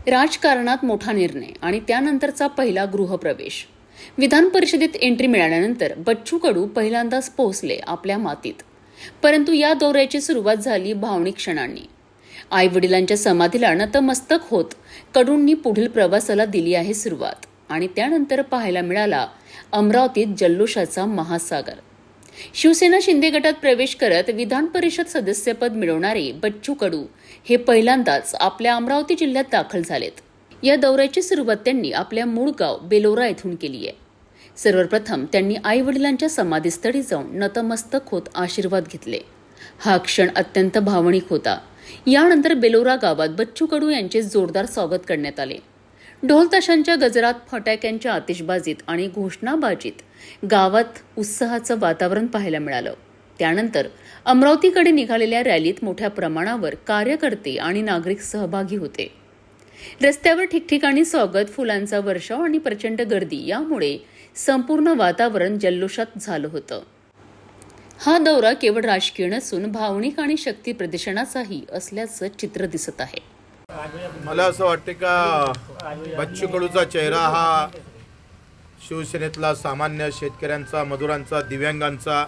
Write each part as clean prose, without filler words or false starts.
राजकारणात मोठा निर्णय आणि त्यानंतरचा पहिला गृहप्रवेश. विधान परिषदेत एंट्री मिळाल्यानंतर बच्चू कडू पहिल्यांदाच पोहोचले आपल्या मातीत. परंतु या दौऱ्याची सुरुवात झाली भावनिक क्षणांनी. आई वडिलांच्या समाधीला नतमस्तक होत कडूंनी पुढील प्रवासाला दिली आहे सुरुवात. आणि त्यानंतर पाहायला मिळाला अमरावतीत जल्लोषाचा महासागर. शिवसेना शिंदे गटात प्रवेश करत विधान परिषद सदस्यपद मिळवणारे बच्चू कडू हे पहिल्यांदाच आपल्या अमरावती जिल्ह्यात दाखल झालेत. या दौऱ्याची सुरुवात त्यांनी आपल्या मूळ गाव बेलोरा येथून केली आहे. सर्वप्रथम त्यांनी आई वडिलांच्या समाधीस्थळी जाऊन नतमस्तक होत आशीर्वाद घेतले. हा क्षण अत्यंत भावनिक होता. यानंतर बेलोरा गावात बच्चू कडू यांचे जोरदार स्वागत करण्यात आले. ढोल ताशांच्या गजरात, फटाक्यांच्या आतिषबाजीत आणि घोषणाबाजीत गावात उत्साहाचं वातावरण पाहायला मिळालं. त्यानंतर अमरावतीकडे निघालेल्या रॅलीत मोठ्या प्रमाणावर कार्यकर्ते आणि नागरिक सहभागी होते. रस्त्यावर ठिकठिकाणी स्वागत, फुलांचा वर्षाव आणि प्रचंड गर्दी यामुळे संपूर्ण वातावरण जल्लोषात झालं होतं. हा दौरा केवळ राजकीय नसून भावनिक आणि शक्ती प्रदर्शनाचाही असल्याचं चित्र दिसत आहे. मला असं वाटते का बच्चू कडूचा चेहरा हा शिवसेनेतला सामान्य शेतकऱ्यांचा, मजुरांचा, दिव्यांगांचा,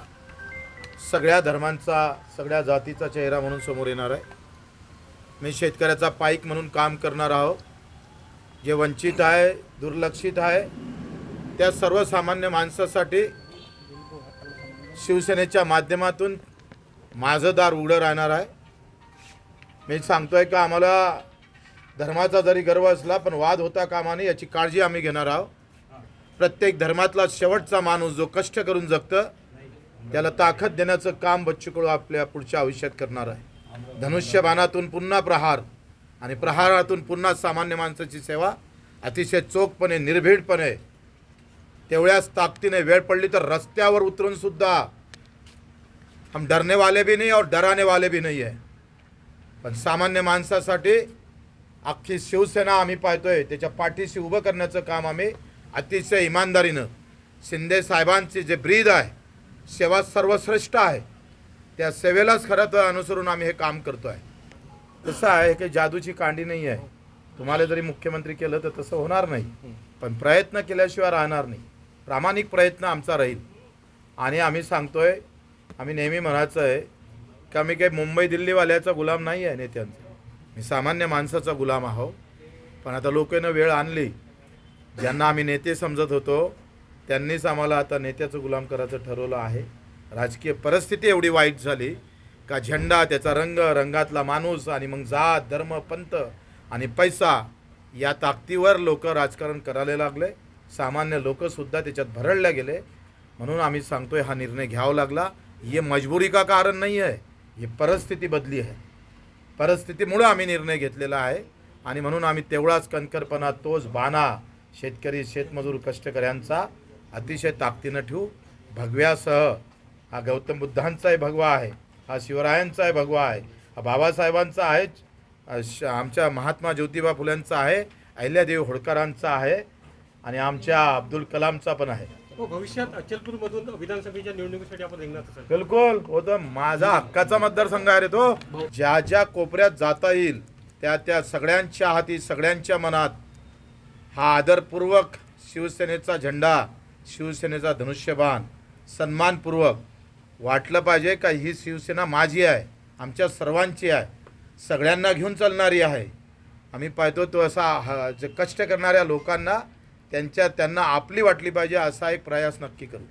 सगळ्या धर्मांचा, सगळ्या जातीचा चेहरा म्हणून समोर येणार आहे. मी शेतकऱ्याचा पाईक म्हणून काम करणार आहोत. जे वंचित आहे, दुर्लक्षित आहे, त्या सर्वसामान्य माणसासाठी शिवसेनेच्या माध्यमातून माझं दार उघडं राहणार आहे. मी सांगतोय का आम्हाला धर्माचा जरी गर्व असला पण वाद होता कामा नये याची काळजी आम्ही घेणार आहोत. प्रत्येक धर्मातला शेवटचा माणूस जो कष्ट करून जगतं त्याला ताकद देण्याचं काम बच्चू कडू आपल्या पुढच्या आयुष्यात करणार आहे. धनुष्यबाणातून पुन्हा प्रहार आणि प्रहारातून पुन्हा सामान्य माणसाची सेवा अतिशय चोखपणे, निर्भीडपणे, तेवढ्याच ताकदीने वेळ पडली तर रस्त्यावर उतरून सुद्धा हम डरने वाले भी नहीं और डराने वाले भी नहीं है. पण सामान्य माणसासाठी अख्खी शिवसेना आम्ही पाहतोय, त्याच्या पाठीशी उभं करण्याचं काम आम्ही अतिशय इमानदारीनं, शिंदे साहेबांची जे ब्रीद आहे, सेवा सर्वश्रेष्ठ आहे, त्या सेवेलाच खरं तर अनुसरून आम्ही हे काम करतो आहे. तसं आहे की जादूची कांडी नाही आहे. तुम्हाला जरी मुख्यमंत्री केलं तर तसं होणार नाही, पण प्रयत्न केल्याशिवाय राहणार नाही. प्रामाणिक प्रयत्न आमचा राहील. आणि आम्ही सांगतोय, आम्ही नेहमी म्हणायचं आहे की आम्ही काही मुंबई दिल्लीवाल्याचा गुलाम नाही आहे नेत्यांचा. मी सामान्य माणसाचा गुलाम आहो. पण आता लोकांना वेळ आणली, ज्यांना आम्ही नेते समजत होतो त्यांनीच आम्हाला आता नेत्याचं गुलाम करायचं ठरवलं आहे. राजकीय परिस्थिती एवढी वाईट झाली का झेंडा, त्याचा रंग, रंगातला माणूस आणि मग जात, धर्म, पंथ आणि पैसा या ताकदीवर लोक राजकारण करायला लागले. सामान्य लोकसुद्धा त्याच्यात भरडले गेले. म्हणून आम्ही सांगतोय हा निर्णय घ्यावा लागला. ये मजबुरी का कारण नाही आहे, ही परिस्थिती बदली आहे. परिस्थितीमुळे आम्ही निर्णय घेतलेला आहे. आणि म्हणून आम्ही तेवढाच कणखरपणा, तोच बाणा शेतकरी, शेतमजूर, कष्टकऱ्यांचा अतिशय ताकदीनं ठेवू. भगव्यासह हा गौतम बुद्धांचाही भगवा आहे, हा शिवरायांचाही भगवा आहे, हा बाबासाहेबांचा आहे, आमच्या महात्मा ज्योतिबा फुल्यांचा आहे, अहिल्यादेवी होळकरांचा आहे आणि आमच्या अब्दुल कलामचा पण आहे. भविष्यात अचलपूरमधून विधानसभेच्या निवडणुकीसाठी आपण रिंगणात असाल? बिलकुल होतं. माझा हक्काचा मतदारसंघ आहे रे तो. ज्या ज्या कोपऱ्यात जाता येईल त्या त्या सगळ्यांच्या हाती, सगळ्यांच्या मनात हा आदरपूर्वक शिवसेनेचा झेंडा, शिवसेनेचा धनुष्यबाण सन्मानपूर्वक वाटलं पाहिजे का ही शिवसेना माझी आहे, आमच्या सर्वांची आहे, सगळ्यांना घेऊन चालणारी आहे. आम्ही पाहतो तो असा जे कष्ट करणाऱ्या लोकांना त्यांना आपली वाटली पाहिजे असा एक प्रयास नक्की करू.